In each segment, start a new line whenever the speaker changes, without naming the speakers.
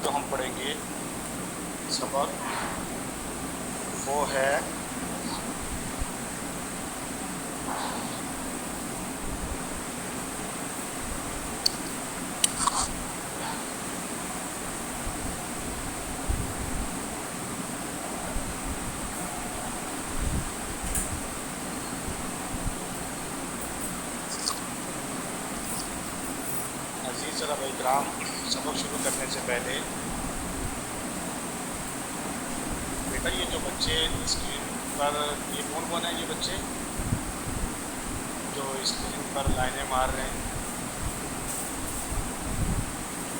جو ہم پڑھیں گے سبق وہ ہے عزیز طلباء اکرام، سبق شروع کرنے سے پہلے بیٹا یہ جو بچے اسکرین پر یہ کون ہے؟ یہ بچے جو اسکرین پر لائنیں مار رہے ہیں،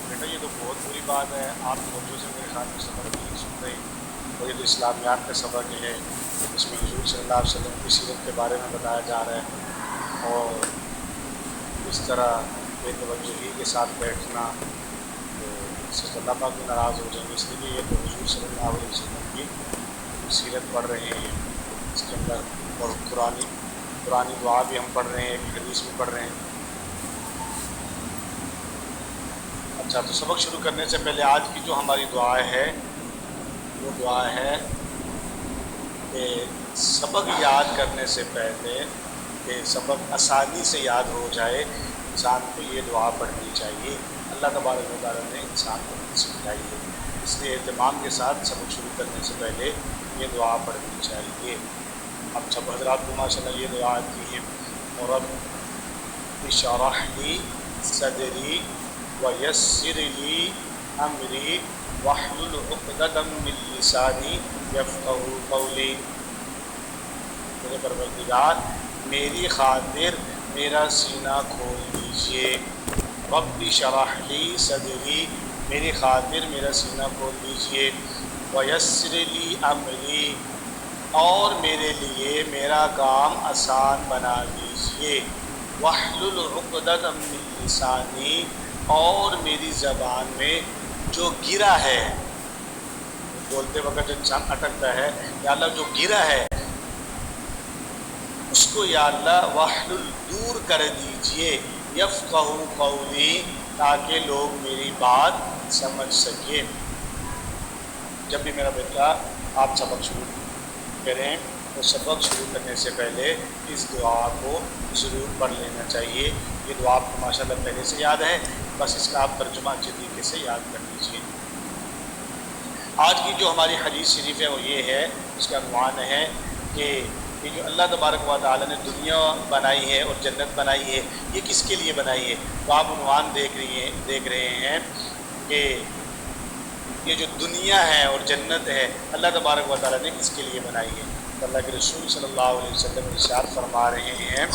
بیٹا یہ تو بہت بری بات ہے. آپ توجہ سے میرے خیال میں سبق نہیں سن رہے. اور یہ تو اسلامیات کا سبق ہے، اس میں حضور صلی اللہ علیہ وسلم کی سیرت کے بارے میں بتایا جا رہا ہے. اور اس طرح بے توجہی کے ساتھ بیٹھنا تو اس سے اللہ پاک بھی ناراض ہو جائیں گے. اس لیے یہ تو حضور صلی اللہ علیہ وسلم کی سیرت پڑھ رہے ہیں اس کے اندر، اور قرآنی دعا بھی ہم پڑھ رہے ہیں، ایک حدیث بھی پڑھ رہے ہیں. اچھا، تو سبق شروع کرنے سے پہلے آج کی جو ہماری دعا ہے وہ دعا ہے کہ سبق یاد کرنے سے پہلے کہ سبق آسانی سے یاد ہو جائے، انسان کو یہ دعا پڑھنی چاہیے. اللہ تبارک و تعالیٰ نے انسان کو سمجھائی ہے، اس لیے اہتمام کے ساتھ سبق شروع کرنے سے پہلے یہ دعا پڑھنی چاہیے. اب سب حضرات کو ماشاء اللہ یہ دعا آتی ہے: رب اشرح لی صدری ویسر لی امری واحلل عقدۃ من لسانی یفقہوا قولی. میرے پروردگار میری خاطر میرا سینہ کھول دیجیے. رب اشرح لی صدری، میری خاطر میرا سینہ کھول دیجیے. ویسر لی امری، اور میرے لیے میرا کام آسان بنا دیجیے. واحلل عقدۃ من لسانی، اور میری زبان میں جو گرا ہے، بولتے وقت جو انسان اٹکتا ہے، یا اللہ جو گرا ہے اس کو یا اللہ واحلل دور کر دیجئے. یفقہوا قولی، تاکہ لوگ میری بات سمجھ سکے. جب بھی میرا بیٹا آپ سبق شروع کریں تو سبق شروع کرنے سے پہلے اس دعا کو ضرور پڑھ لینا چاہیے. یہ دعا آپ کو ماشاءاللہ پہلے سے یاد ہے، بس اس کا آپ ترجمہ اچھے طریقے سے یاد کر لیجیے. آج کی جو ہماری حدیث شریف ہے وہ یہ ہے، اس کا عنوان ہے کہ یہ جو اللہ تبارک و تعالیٰ نے دنیا بنائی ہے اور جنت بنائی ہے، یہ کس کے لیے بنائی ہے؟ تو آپ عنوان دیکھ رہے ہیں کہ یہ جو دنیا ہے اور جنت ہے اللہ تبارک و تعالیٰ نے کس کے لیے بنائی ہے؟ تو اللہ کے رسول صلی اللہ علیہ وسلم ارشاد فرما رہے ہیں: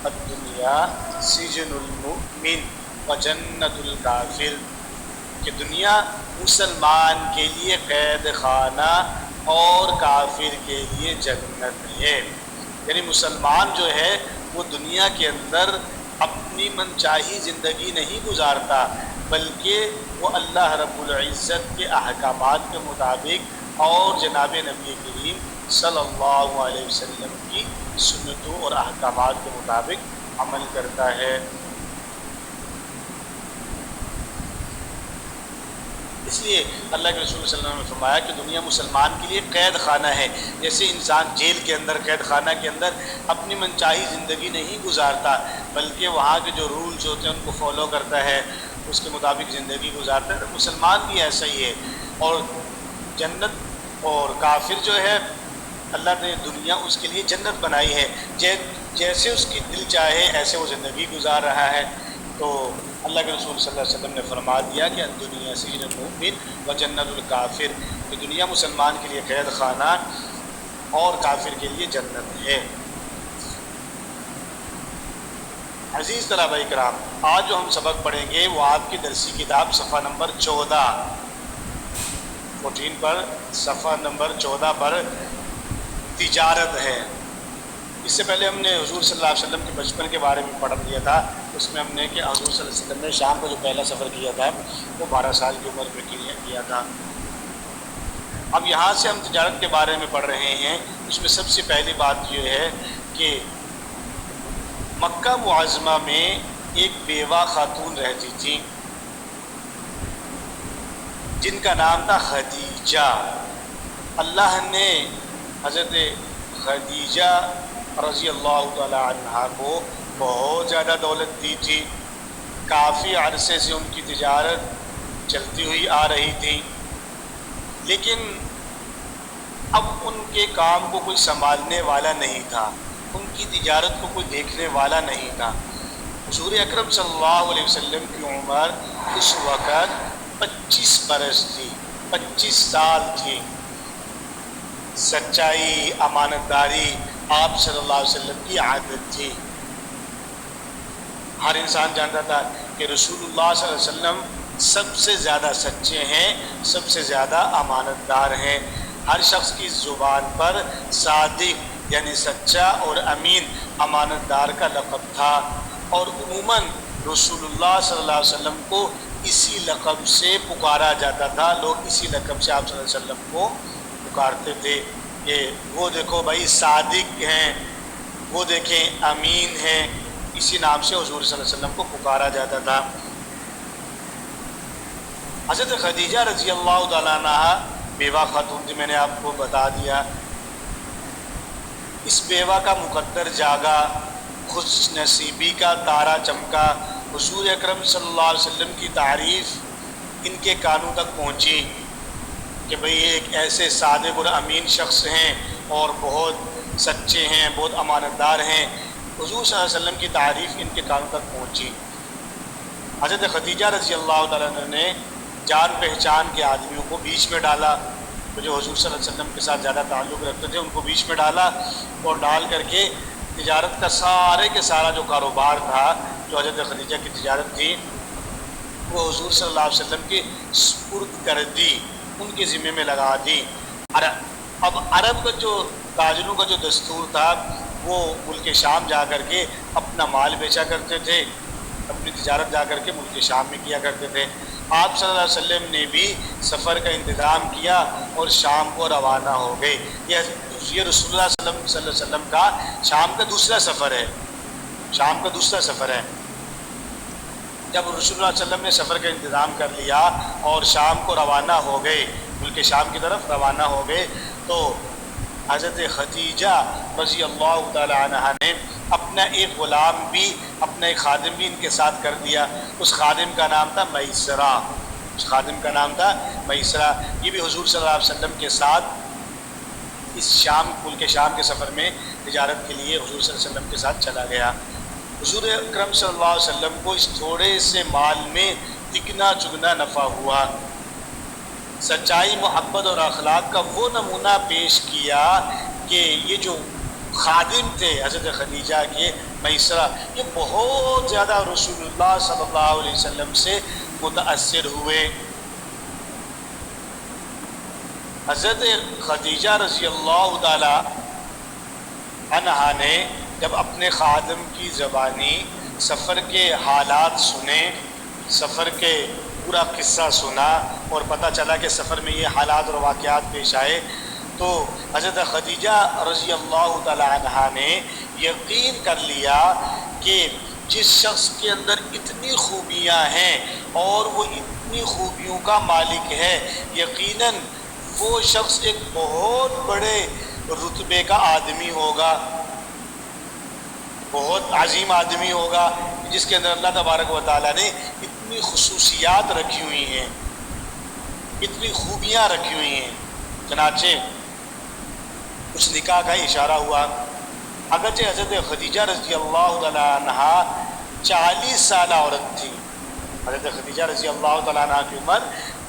الدنیا سجن المؤمن و جنت الکافر، کہ دنیا مسلمان کے لیے قید خانہ اور کافر کے لیے جنت ہے. یعنی مسلمان جو ہے وہ دنیا کے اندر اپنی من چاہی زندگی نہیں گزارتا، بلکہ وہ اللہ رب العزت کے احکامات کے مطابق اور جناب نبی کریم صلی اللہ علیہ وسلم کی سنتوں اور احکامات کے مطابق عمل کرتا ہے. اس لیے اللہ کے رسول صلی اللہ علیہ وسلم نے فرمایا کہ دنیا مسلمان کے لیے قید خانہ ہے. جیسے انسان جیل کے اندر، قید خانہ کے اندر اپنی منچاہی زندگی نہیں گزارتا، بلکہ وہاں کے جو رولز ہوتے ہیں ان کو فالو کرتا ہے، اس کے مطابق زندگی گزارتا ہے. تو مسلمان بھی ایسا ہی ہے. اور جنت اور کافر جو ہے اللہ نے دنیا اس کے لیے جنت بنائی ہے، جیسے اس کی دل چاہے ایسے وہ زندگی گزار رہا ہے. تو اللہ کے رسول صلی اللہ علیہ وسلم نے فرما دیا کہ دنیا سجن المؤمن و جنت الکافر، کہ دنیا مسلمان کے لیے قید خانہ اور کافر کے لیے جنت ہے. عزیز طلباء اکرام، آج جو ہم سبق پڑھیں گے وہ آپ کی درسی کتاب صفحہ نمبر 14 پر، صفحہ نمبر 14 پر تجارت ہے. اس سے پہلے ہم نے حضور صلی اللہ علیہ وسلم کے بچپن کے بارے میں پڑھ لیا تھا. اس میں ہم نے کہ حضور صلی اللہ علیہ وسلم نے شام کا جو پہلا سفر کیا تھا وہ 12 سال کی عمر میں کیا تھا. اب یہاں سے ہم تجارت کے بارے میں پڑھ رہے ہیں. اس میں سب سے پہلی بات یہ ہے کہ مکہ معظمہ میں ایک بیوہ خاتون رہتی تھی. جن کا نام تھا خدیجہ۔ اللہ نے حضرت خدیجہ رضی اللہ تعالی عنہا کو بہت زیادہ دولت دی تھی، کافی عرصے سے ان کی تجارت چلتی ہوئی آ رہی تھی، لیکن اب ان کے کام کو کوئی سنبھالنے والا نہیں تھا، ان کی تجارت کو کوئی دیکھنے والا نہیں تھا۔ حضور اکرم صلی اللہ علیہ وسلم کی عمر اس وقت 25 برس تھی، 25 سال تھی۔ سچائی، امانت داری آپ صلی اللہ علیہ وسلم کی عادت تھی۔ ہر انسان جانتا تھا کہ رسول اللہ صلی اللہ علیہ وسلم سب سے زیادہ سچے ہیں، سب سے زیادہ امانت دار ہیں۔ ہر شخص کی زبان پر صادق یعنی سچا اور امین امانت دار کا لقب تھا، اور عموماً رسول اللہ صلی اللہ علیہ وسلم کو اسی لقب سے پکارا جاتا تھا، لوگ اسی لقب سے آپ صلی اللہ علیہ وسلم کو پکارتے تھے کہ وہ دیکھو بھائی صادق ہیں، وہ دیکھیں امین ہیں، اسی نام سے حضور صلی اللہ علیہ وسلم کو پکارا جاتا تھا۔ حضرت خدیجہ رضی اللہ تعالیٰ عنہ بیوہ خاتون تھی، میں نے آپ کو بتا دیا۔ اس بیوہ کا مقدر جاگا، خوش نصیبی کا تارا چمکا، حضور اکرم صلی اللہ علیہ وسلم کی تعریف ان کے کانوں تک پہنچی کہ بھئی ایک ایسے صادق اور امین شخص ہیں اور بہت سچے ہیں، بہت امانت دار ہیں۔ حضور صلی اللہ علیہ وسلم کی تعریف ان کے کانوں تک پہنچی۔ حضرت خدیجہ رضی اللہ تعالیٰ عنہ نے جان پہچان کے آدمیوں کو بیچ میں ڈالا، جو حضور صلی اللہ علیہ وسلم کے ساتھ زیادہ تعلق رکھتے تھے ان کو بیچ میں ڈالا، اور ڈال کر کے تجارت کا سارے کے سارا جو کاروبار تھا، جو حضرت خدیجہ کی تجارت تھی، وہ حضور صلی اللہ علیہ وسلم کی سپرد کر دی، ان کے ذمہ میں لگا دی۔ اب عرب کا جو تاجروں کا جو دستور تھا، وہ ملک شام جا کر کے اپنا مال بیچا کرتے تھے، اپنی تجارت جا کر کے ملک شام میں کیا کرتے تھے۔ آپ صلی اللہ علیہ وسلم نے بھی سفر کا انتظام کیا اور شام کو روانہ ہو گئے۔ یہ رسول اللہ صلی اللہ علیہ وسلم کا شام کا دوسرا سفر ہے، شام کا دوسرا سفر ہے۔ جب رسول اللہ صلی اللہ علیہ وسلم نے سفر کا انتظام کر لیا اور شام کو روانہ ہو گئے، ملک شام کی طرف روانہ ہو گئے، تو حضرت خدیجہ رضی اللہ تعالی عنہا نے اپنا ایک غلام بھی، اپنا ایک خادم بھی ان کے ساتھ کر دیا۔ اس خادم کا نام تھا میسرہ، اس خادم کا نام تھا میسرہ۔ یہ بھی حضور صلی اللہ علیہ وسلم کے ساتھ اس شام، ملک شام کے سفر میں تجارت کے لیے حضور صلی اللہ علیہ وسلم کے ساتھ چلا گیا۔ حضور اکرم صلی اللہ علیہ وسلم کو اس تھوڑے سے مال میں تگنا چگنا نفع ہوا۔ سچائی، محبت اور اخلاق کا وہ نمونہ پیش کیا کہ یہ جو خادم تھے حضرت خدیجہ کے، میسرہ، یہ بہت زیادہ رسول اللہ صلی اللہ علیہ وسلم سے متاثر ہوئے۔ حضرت خدیجہ رضی اللہ تعالی عنہا نے جب اپنے خادم کی زبانی سفر کے حالات سنے، سفر کے پورا قصہ سنا اور پتہ چلا کہ سفر میں یہ حالات اور واقعات پیش آئے، تو حضرت خدیجہ رضی اللہ تعالی عنہا نے یقین کر لیا کہ جس شخص کے اندر اتنی خوبیاں ہیں اور وہ اتنی خوبیوں کا مالک ہے، یقیناً وہ شخص ایک بہت بڑے رتبے کا آدمی ہوگا، بہت عظیم آدمی ہوگا، جس کے اندر اللہ تبارک و تعالیٰ نے اتنی خصوصیات رکھی ہوئی ہیں، اتنی خوبیاں رکھی ہوئی ہیں۔ چنانچہ اس نکاح کا اشارہ ہوا۔ اگرچہ حضرت خدیجہ رضی اللہ تعالیٰ عنہا 40 سالہ عورت تھی، حضرت خدیجہ رضی اللہ تعالیٰ عنہ کی عمر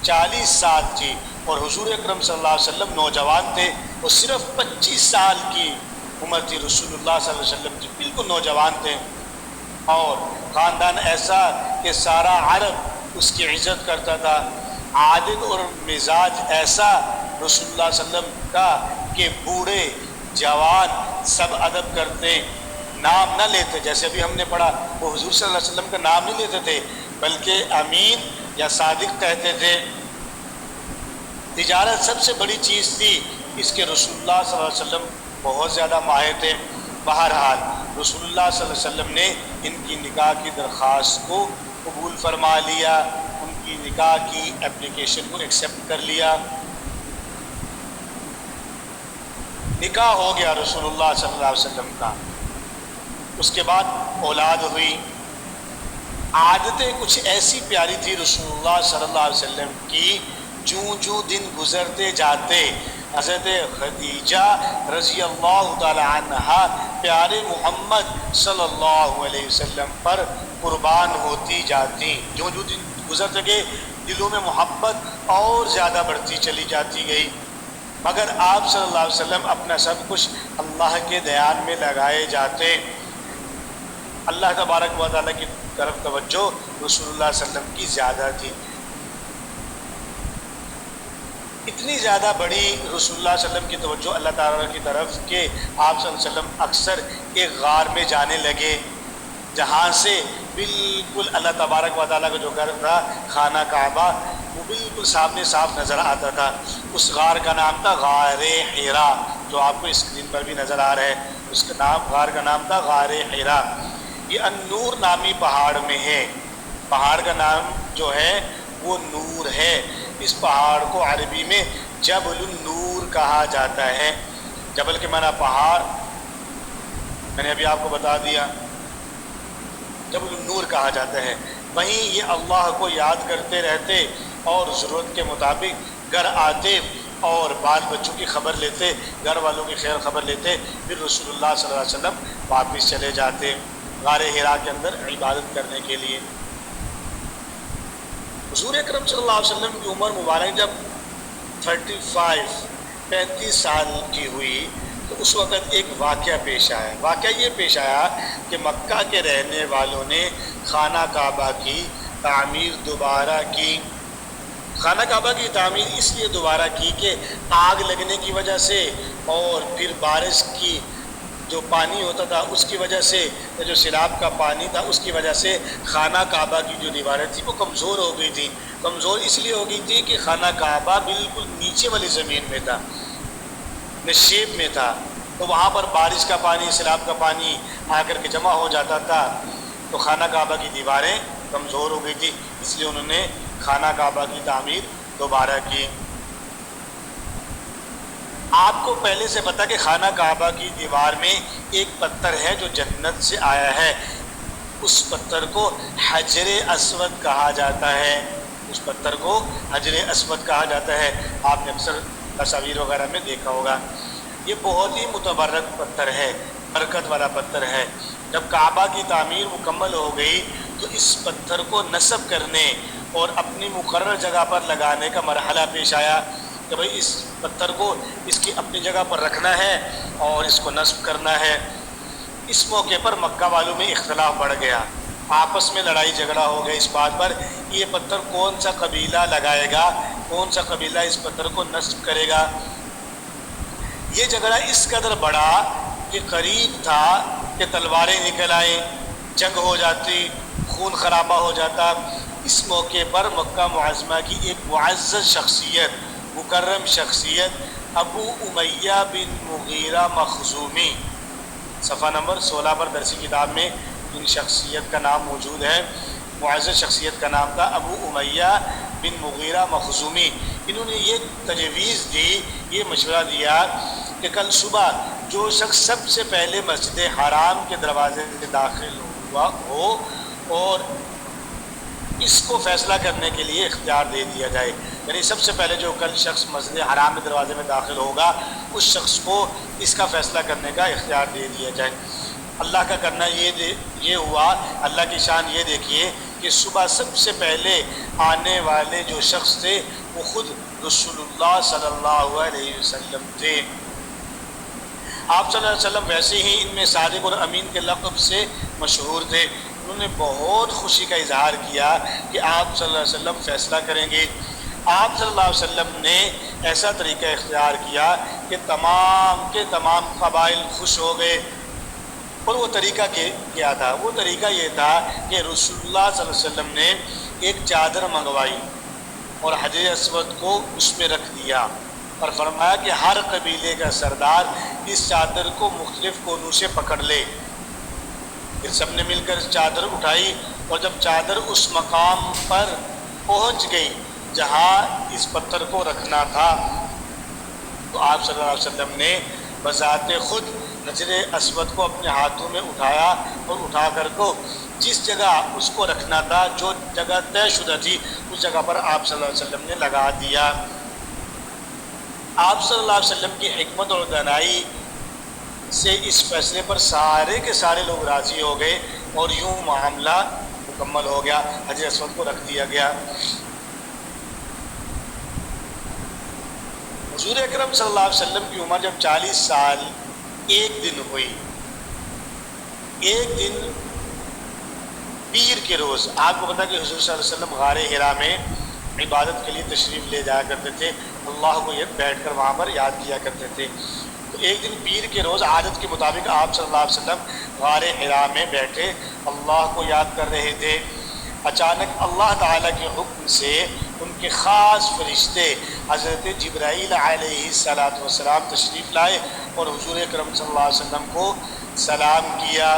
40 سال تھی، اور حضور اکرم صلی اللہ علیہ وسلم نوجوان تھے، وہ صرف 25 سال کی عمر تھی، رسول اللہ صلی اللہ علیہ وسلم کی بالکل نوجوان تھے، اور خاندان ایسا کہ سارا عرب اس کی عزت کرتا تھا، عادت اور مزاج ایسا رسول اللہ صلی اللہ علیہ وسلم کا کہ بوڑھے جوان سب ادب کرتے، نام نہ لیتے، جیسے ابھی ہم نے پڑھا وہ حضور صلی اللہ علیہ وسلم کا نام نہیں لیتے تھے بلکہ امین یا صادق کہتے تھے۔ تجارت سب سے بڑی چیز تھی، اس کے رسول اللہ صلی اللہ علیہ وسلم بہت زیادہ ماہر تھے۔ بہرحال رسول اللہ صلی اللہ علیہ وسلم نے ان کی نکاح کی درخواست کو قبول فرما لیا، ان کی کی نکاح کی اپلیکیشن کو ایکسیپٹ کر لیا، نکاح ہو گیا رسول اللہ صلی اللہ علیہ وسلم کا، اس کے بعد اولاد ہوئی۔ عادتیں کچھ ایسی پیاری تھی رسول اللہ صلی اللہ علیہ وسلم کی، جوں دن گزرتے جاتے حضرت خدیجہ رضی اللہ تعالی عنہا پیارے محمد صلی اللہ علیہ وسلم پر قربان ہوتی جاتی، جو دن گزرتے گئے دلوں میں محبت اور زیادہ بڑھتی چلی جاتی گئی، مگر آپ صلی اللہ علیہ وسلم اپنا سب کچھ اللہ کے دھیان میں لگائے جاتے۔ اللہ تبارک و تعالیٰ کی طرف توجہ رسول اللہ صلی اللہ علیہ وسلم کی زیادہ تھی، اتنی زیادہ بڑی رسول اللہ صلی اللہ علیہ وسلم کی توجہ اللہ تعالیٰ کی طرف کہ آپ صلی اللہ علیہ وسلم اکثر ایک غار میں جانے لگے، جہاں سے بالکل اللہ تبارک و تعالیٰ کا جو گھر تھا خانہ کعبہ وہ بالکل سامنے صاف نظر آتا تھا۔ اس غار کا نام تھا غار حرا، جو آپ کو اسکرین پر بھی نظر آ رہا ہے، اس کا نام غار کا نام تھا غار حرا۔ یہ النور نامی پہاڑ میں ہے، پہاڑ کا نام جو ہے وہ نور ہے۔ اس پہاڑ کو عربی میں جبل النور کہا جاتا ہے۔ جبل کے معنی پہاڑ، میں نے ابھی آپ کو بتا دیا، جبل النور کہا جاتا ہے۔ وہیں یہ اللہ کو یاد کرتے رہتے اور ضرورت کے مطابق گھر آتے اور بال بچوں کی خبر لیتے، گھر والوں کی خیر خبر لیتے، پھر رسول اللہ صلی اللہ علیہ وسلم واپس چلے جاتے غار حرا کے اندر عبادت کرنے کے لیے۔ حضور اکرم صلی اللہ علیہ وسلم کی عمر مبارک جب 35 سال کی ہوئی تو اس وقت ایک واقعہ پیش آیا۔ واقعہ یہ پیش آیا کہ مکہ کے رہنے والوں نے خانہ کعبہ کی تعمیر دوبارہ کی۔ خانہ کعبہ کی تعمیر اس لیے دوبارہ کی کہ آگ لگنے کی وجہ سے اور پھر بارش کی جو پانی ہوتا تھا اس کی وجہ سے، جو سیلاب کا پانی تھا اس کی وجہ سے خانہ کعبہ کی جو دیواریں تھیں وہ کمزور ہو گئی تھی۔ کمزور اس لیے ہو گئی تھی کہ خانہ کعبہ بالکل نیچے والی زمین میں تھا، نشیب میں تھا، تو وہاں پر بارش کا پانی، سیلاب کا پانی آ کر کے جمع ہو جاتا تھا، تو خانہ کعبہ کی دیواریں کمزور ہو گئی تھی، اس لیے انہوں نے خانہ کعبہ کی تعمیر دوبارہ کی۔ آپ کو پہلے سے پتا کہ خانہ کعبہ کی دیوار میں ایک پتھر ہے جو جنت سے آیا ہے، اس پتھر کو حجر اسود کہا جاتا ہے، اس پتھر کو حجر اسود کہا جاتا ہے۔ آپ نے اکثر تصاویر وغیرہ میں دیکھا ہوگا۔ یہ بہت ہی متبرک پتھر ہے، برکت والا پتھر ہے۔ جب کعبہ کی تعمیر مکمل ہو گئی تو اس پتھر کو نصب کرنے اور اپنی مقرر جگہ پر لگانے کا مرحلہ پیش آیا کہ بھئی اس پتھر کو اس کی اپنی جگہ پر رکھنا ہے اور اس کو نصب کرنا ہے۔ اس موقع پر مکہ والوں میں اختلاف بڑھ گیا، آپس میں لڑائی جھگڑا ہو گیا اس بات پر یہ پتھر کون سا قبیلہ لگائے گا، کون سا قبیلہ اس پتھر کو نصب کرے گا۔ یہ جھگڑا اس قدر بڑا کہ قریب تھا کہ تلواریں نکل آئیں، جنگ ہو جاتی، خون خرابہ ہو جاتا۔ اس موقع پر مکہ معظمہ کی ایک معزز شخصیت، مکرم شخصیت ابو امیہ بن مغیرہ مخزومی، صفحہ نمبر 16 پر درسی کتاب میں ان شخصیت کا نام موجود ہے۔ معزز شخصیت کا نام تھا ابو امیہ بن مغیرہ مخزومی۔ انہوں نے یہ تجویز دی، یہ مشورہ دیا کہ کل صبح جو شخص سب سے پہلے مسجد حرام کے دروازے سے داخل ہوا ہو اور اس کو فیصلہ کرنے کے لیے اختیار دے دیا جائے، یعنی سب سے پہلے جو کل شخص مسجد حرام کے دروازے میں داخل ہوگا اس شخص کو اس کا فیصلہ کرنے کا اختیار دے دیا جائے۔ اللہ کا کرنا یہ ہوا، اللہ کی شان یہ دیکھیے کہ صبح سب سے پہلے آنے والے جو شخص تھے وہ خود رسول اللہ صلی اللہ علیہ وسلم تھے۔ آپ صلی اللہ علیہ وسلم ویسے ہی ان میں صادق اور امین کے لقب سے مشہور تھے۔ انہوں نے بہت خوشی کا اظہار کیا کہ آپ صلی اللہ علیہ وسلم فیصلہ کریں گے۔ آپ صلی اللہ علیہ وسلم نے ایسا طریقہ اختیار کیا کہ تمام کے تمام قبائل خوش ہو گئے، اور وہ طریقہ کیا تھا؟ وہ طریقہ یہ تھا کہ رسول اللہ صلی اللہ علیہ وسلم نے ایک چادر منگوائی اور حجر اسود کو اس میں رکھ دیا اور فرمایا کہ ہر قبیلے کا سردار اس چادر کو مختلف کونوں سے پکڑ لے۔ پھر سب نے مل کر چادر اٹھائی، اور جب چادر اس مقام پر پہنچ گئی جہاں اس پتھر کو رکھنا تھا، تو آپ صلی اللہ علیہ وسلم نے بذات خود حجر اسود کو اپنے ہاتھوں میں اٹھایا اور اٹھا کر کو جس جگہ اس کو رکھنا تھا، جو جگہ طے شدہ تھی، اس جگہ پر آپ صلی اللہ علیہ وسلم نے لگا دیا۔ آپ صلی اللہ علیہ وسلم کی حکمت اور دانائی سے اس فیصلے پر سارے کے سارے لوگ راضی ہو گئے اور یوں معاملہ مکمل ہو گیا، حجر اسود کو رکھ دیا گیا۔ حضور اکرم صلی اللہ علیہ وسلم کی عمر جب 40 سال 1 دن ہوئی، ایک دن پیر کے روز، آپ کو پتا کہ حضور صلی اللہ علیہ وسلم غار حرا میں عبادت کے لیے تشریف لے جایا کرتے تھے، اللہ کو بیٹھ کر وہاں پر یاد کیا کرتے تھے۔ تو ایک دن پیر کے روز عادت کے مطابق آپ صلی اللہ علیہ وسلم غار حرا میں بیٹھے اللہ کو یاد کر رہے تھے۔ اچانک اللہ تعالیٰ کے حکم سے ان کے خاص فرشتے حضرت جبرائیل علیہ السلام تشریف لائے اور حضور اکرم صلی اللہ علیہ وسلم کو سلام کیا۔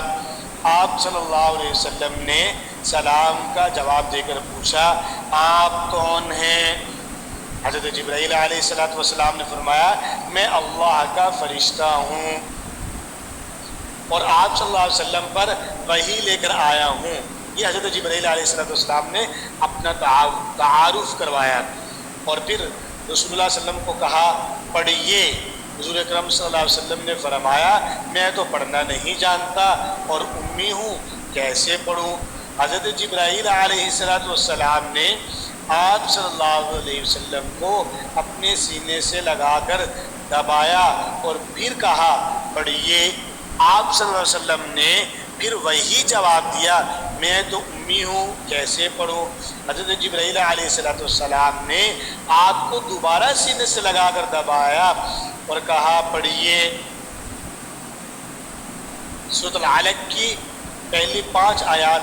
آپ صلی اللہ علیہ وسلم نے سلام کا جواب دے کر پوچھا، آپ کون ہیں؟ حضرت جبرائیل علیہ السلام نے فرمایا، میں اللہ کا فرشتہ ہوں اور آپ صلی اللہ علیہ وسلم پر وحی لے کر آیا ہوں۔ یہ حضرت جبرائیل علیہ السلام نے اپنا تعارف کروایا اور پھر رسول اللہ صلی اللہ علیہ وسلم کو کہا پڑھیے۔ حضور اکرم صلی اللہ علیہ وسلم نے فرمایا، میں تو پڑھنا نہیں جانتا اور امی ہوں، کیسے پڑھوں؟ حضرت جبرائیل علیہ السلام نے آپ صلی اللہ علیہ وسلم کو اپنے سینے سے لگا کر دبایا اور پھر کہا پڑھیے۔ آپ صلی اللہ علیہ وسلم نے پھر وہی جواب دیا، میں تو امی ہوں، کیسے پڑھوں؟ حضرت جبرائیل علیہ السلام نے آپ کو دوبارہ سینے سے لگا کر دبایا اور کہا پڑھیے۔ سورۃ العلق کی پہلی 5 آیات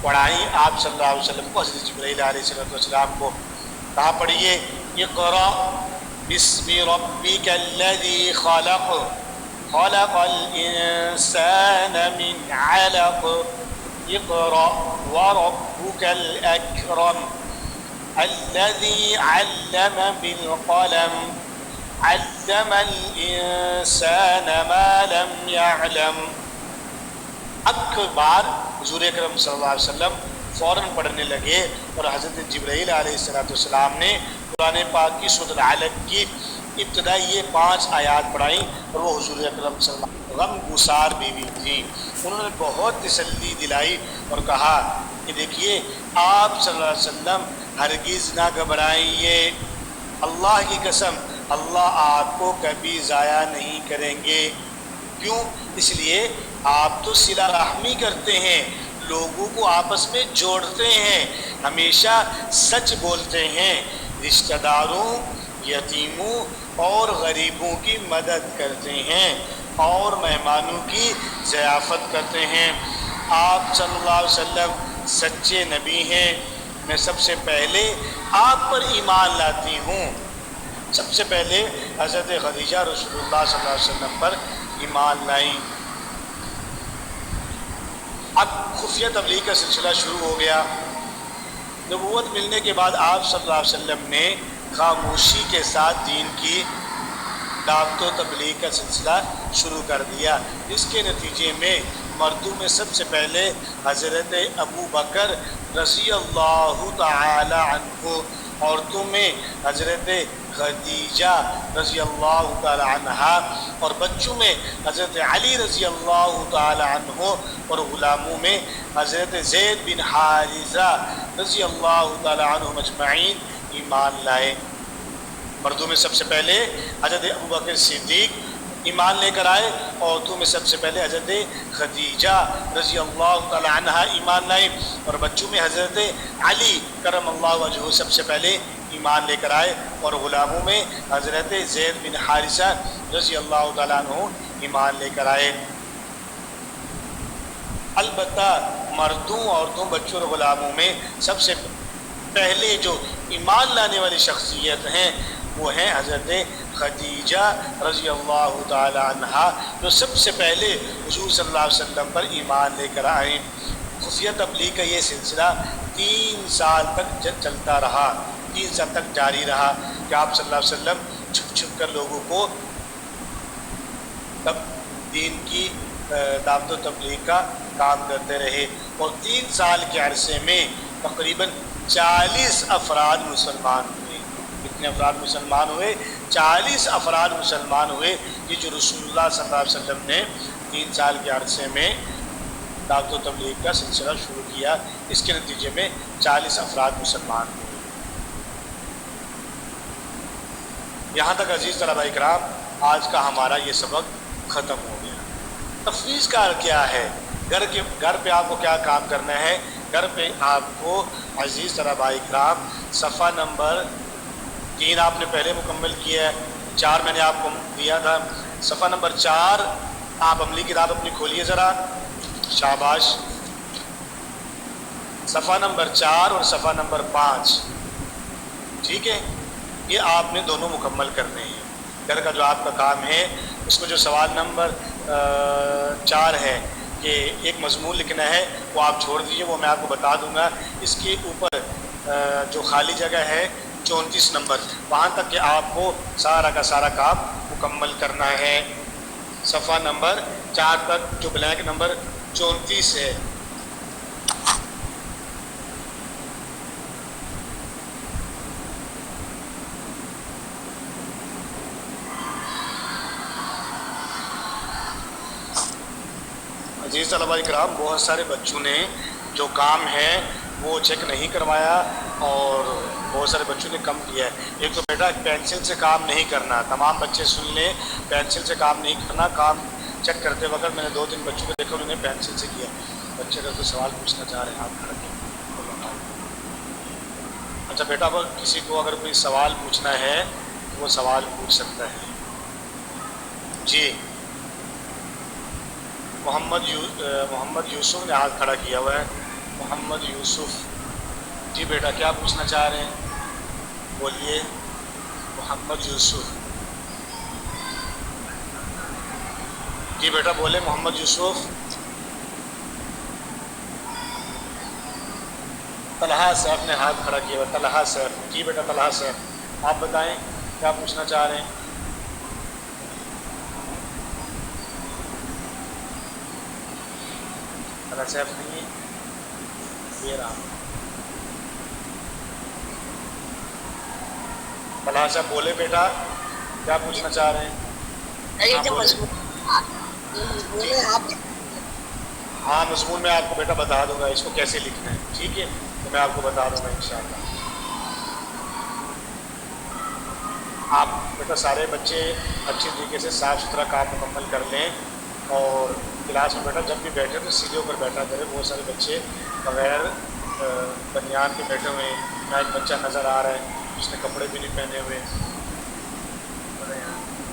پڑھائیں آپ صلی اللہ علیہ وسلم کو، حضرت جبرائیل علیہ السلام کو کہا پڑھیے، اقرأ بسم ربک الذی خلق خلق الانسان من علق اقرأ وربك الأكرم الذي علم بالقلم علم الإنسان ما لم يعلم۔ اب بار حضور اکرم صلی اللہ علیہ وسلم فوراً پڑھنے لگے اور حضرت جبرائیل علیہ السلام نے قرآن پاک کی سورۃ العلق کی ابتدائی یہ 5 آیات پڑھائیں اور وہ حضور اکرم صلی اللہ علیہ وسلم غم گسار بیوی تھی، انہوں نے بہت تسلی دلائی اور کہا کہ دیکھیے آپ صلی اللہ علیہ وسلم ہرگز نہ گھبرائیے، اللہ کی قسم اللہ آپ کو کبھی ضائع نہیں کریں گے۔ کیوں؟ اس لیے آپ تو صلہ رحمی کرتے ہیں، لوگوں کو آپس میں جوڑتے ہیں، ہمیشہ سچ بولتے ہیں، رشتہ داروں، یتیموں اور غریبوں کی مدد کرتے ہیں اور مہمانوں کی ضیافت کرتے ہیں۔ آپ صلی اللہ علیہ وسلم سچے نبی ہیں، میں سب سے پہلے آپ پر ایمان لاتی ہوں۔ سب سے پہلے حضرت خدیجہ رسول اللہ صلی اللہ علیہ وسلم پر ایمان لائیں۔ اب خفیہ تبلیغ کا سلسلہ شروع ہو گیا۔ نبوت ملنے کے بعد آپ صلی اللہ علیہ وسلم نے خاموشی کے ساتھ دین کی دعوت و تبلیغ کا سلسلہ شروع کر دیا۔ اس کے نتیجے میں مردوں میں سب سے پہلے حضرت ابو بکر رضی اللہ تعالی عنہ، عورتوں میں حضرت خدیجہ رضی اللہ تعالی عنہا اور بچوں میں حضرت علی رضی اللہ تعالی عنہ اور غلاموں میں حضرت زید بن حارثہ رضی اللہ تعالی عنہ مجمعین ایمان لائے۔ مردوں میں سب سے پہلے حضرت ابوبکر صدیق ایمان لے کر آئے، عورتوں میں سب سے پہلے حضرت خدیجہ رضی اللہ تعالی عنہا ایمان لائے اور بچوں میں حضرت علی کرم اللہ وجہہ سب سے پہلے ایمان لے کر آئے اور غلاموں میں حضرت زید بن حارثہ رضی اللہ تعالیٰ عنہ ایمان لے کر آئے۔ البتہ مردوں، عورتوں، بچوں اور غلاموں میں سب سے پہلے جو ایمان لانے والی شخصیت ہیں وہ ہیں حضرت خدیجہ رضی اللہ تعالی عنہا، جو سب سے پہلے حضور صلی اللہ علیہ وسلم پر ایمان لے کر آئیں۔ خفیہ تبلیغ کا یہ سلسلہ 3 سال تک چلتا رہا، 3 سال تک جاری رہا کہ آپ صلی اللہ علیہ وسلم چھپ چھپ کر لوگوں کو تب دین کی دعوت و تبلیغ کا کام کرتے رہے، اور 3 سال کے عرصے میں تقریباً 40 افراد مسلمان ہوئے۔ کتنے افراد مسلمان ہوئے؟ 40 افراد مسلمان ہوئے کہ جو رسول اللہ صلی اللہ علیہ وسلم نے 3 سال کے عرصے میں دعوت و تبلیغ کا سلسلہ شروع کیا، اس کے نتیجے میں 40 افراد مسلمان ہوئے۔ یہاں تک عزیز طلباء کرام آج کا ہمارا یہ سبق ختم ہو گیا۔ تفویض کا کیا ہے؟ گھر پہ آپ کو کیا کام کرنا ہے؟ گھر پہ آپ کو عزیز طلباء کرام صفحہ نمبر 3 آپ نے پہلے مکمل کیا ہے، 4 میں نے آپ کو دیا تھا، صفحہ نمبر 4 آپ عملی کتاب اپنی کھولیے ذرا، شاباش، صفحہ نمبر 4 اور صفحہ نمبر 5، ٹھیک ہے، یہ آپ نے دونوں مکمل کرنے ہیں۔ گھر کا جو آپ کا کام ہے اس کو جو سوال نمبر 4 ہے کہ ایک مضمون لکھنا ہے، وہ آپ چھوڑ دیجئے، وہ میں آپ کو بتا دوں گا۔ اس کے اوپر جو خالی جگہ ہے 34 نمبر، وہاں تک کہ آپ کو سارا کا سارا کام مکمل کرنا ہے۔ صفحہ نمبر 4 تک جو بلینک نمبر 34 ہے، عزیز طلباء کرام بہت سارے بچوں نے جو کام ہے وہ چیک نہیں کروایا اور بہت سارے بچوں نے کم کیا ہے۔ ایک تو بیٹا پینسل سے کام نہیں کرنا، تمام بچے سن لیں، پینسل سے کام نہیں کرنا۔ کام چیک کرتے وقت میں نے 2-3 بچوں کو دیکھا انہوں نے پینسل سے کیا۔ بچے اگر کوئی سوال پوچھنا چاہ رہے ہیں آپ کھڑے ہیں۔ اچھا بیٹا اب کسی کو اگر کوئی سوال پوچھنا ہے تو وہ سوال پوچھ سکتا ہے۔ جی محمد یوسف نے ہاتھ کھڑا کیا ہوا ہے۔ محمد یوسف، جی بیٹا کیا پوچھنا چاہ رہے ہیں؟ بولیے محمد یوسف۔ جی بیٹا بولے محمد یوسف۔ طلحہ سیف نے ہاتھ کھڑا کیا ہوا، طلحہ سیف، جی بیٹا طلحہ سیف، آپ بتائیں کیا پوچھنا چاہ رہے ہیں؟ طلحہ سیف نہیں ہے، یہ رہا طلحہ صاحب، بولے بیٹا کیا پوچھنا چاہ رہے ہیں؟ ہاں مضمون میں آپ کو بیٹا بتا دوں گا اس کو کیسے لکھنا ہے، ٹھیک ہے، تو میں آپ کو بتا دوں گا انشاءاللہ۔ آپ بیٹا سارے بچے اچھی طریقے سے صاف ستھرا کام مکمل کر لیں، اور کلاس میں بیٹا جب بھی بیٹھے تو سیدھے ہو کر بیٹھا کرے۔ بہت سارے بچے بغیر بنیان کے بیٹھے ہوئے ہیں، یہاں ایک بچہ نظر آ رہا ہے اس نے کپڑے بھی نہیں پہنے ہوئے،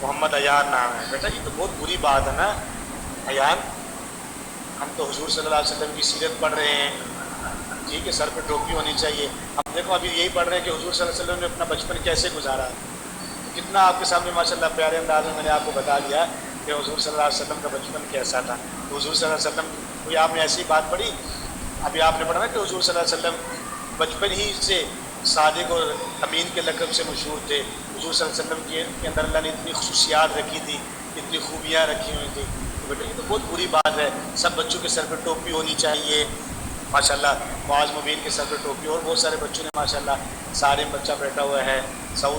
محمد ایان نام ہے بیٹا۔ یہ تو بہت بری بات ہے نا ایان، ہم تو حضور صلی اللہ علیہ وسلم کی سیرت پڑھ رہے ہیں، ٹھیک ہے، سر پہ ٹوپی ہونی چاہیے۔ اب دیکھو ابھی یہی پڑھ رہے ہیں کہ حضور صلی اللہ علیہ وسلم نے اپنا بچپن کیسے گزارا، کتنا آپ کے سامنے ماشاءاللہ پیارے انداز میں میں نے آپ کو بتا دیا کہ حضور صلی اللہ علیہ وسلم کا بچپن کیسا تھا۔ تو حضور صلی اللہ علیہ وسلم کوئی آپ نے ایسی بات پڑھی، ابھی آپ نے پڑھا نا کہ حضور صلی اللہ علیہ وسلم بچپن ہی سے صادق اور امین کے لقب سے مشہور تھے۔ حضور صلی اللہ علیہ وسلم کے اندر اللہ نے اتنی خصوصیات رکھی تھی، اتنی خوبیاں رکھی ہوئی تھی، تو بیٹا یہ تو بہت بری بات ہے۔ سب بچوں کے سر پہ ٹوپی ہونی چاہیے ماشاءاللہ، معاذ مبین کے سر پہ ٹوپی، اور بہت سارے بچوں نے ماشاءاللہ، سارے بچہ بیٹھا ہوا ہے، سعود